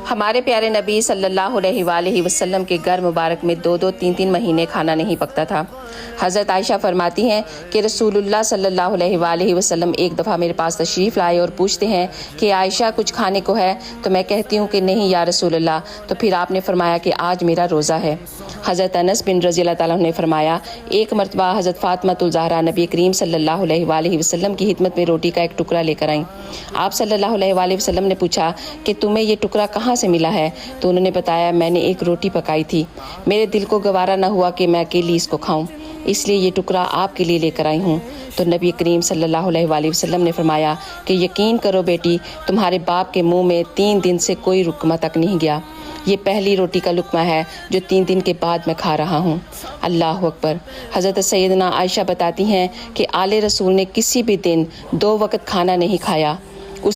हमारे प्यारे नबी सल्लल्लाहु अलैहि वसल्लम के घर मुबारक में 2-2, 3-3 महीने खाना नहीं पकता था। हज़रत आयशा फरमाती हैं कि रसूलुल्लाह सल्लल्लाहु अलैहि वसल्लम एक दफ़ा मेरे पास तशरीफ़ लाए और पूछते हैं कि आयशा कुछ खाने को है, तो मैं कहती हूँ कि नहीं या रसूलुल्लाह। तो फिर आपने फरमाया कि आज मेरा रोज़ा है। हज़रत अनस बिन रज़ी अल्लाह ताला ने फरमाया, एक मरतबा हज़रत फ़ातिमा ज़हरा नबी करीम सल्लल्लाहु अलैहि वसल्लम की खिदमत में रोटी का एक टुकड़ा लेकर आईं। आप सल्लल्लाहु अलैहि वसल्लम ने पूछा कि तुम्हें ये टुकड़ा कहाँ से मिला है? तो उन्होंने बताया, मैंने एक रोटी पकाई थी, मेरे दिल को गवारा न हुआ कि मैं अकेली इसको खाऊं, इसलिए ये टुकड़ा आपके लिए लेकर आई हूँ। तो नबी करीम सल्लल्लाहु अलैहि वसल्लम ने फरमाया कि यकीन करो बेटी, तुम्हारे बाप के मुंह में 3 दिन से कोई रुकमा तक नहीं गया। ये पहली रोटी का लुकमा है जो 3 दिन के बाद मैं खा रहा हूँ। अल्लाह अकबर। हज़रत सैयदना आयशा बताती हैं कि आले रसूल ने किसी भी दिन 2 वक्त खाना नहीं खाया।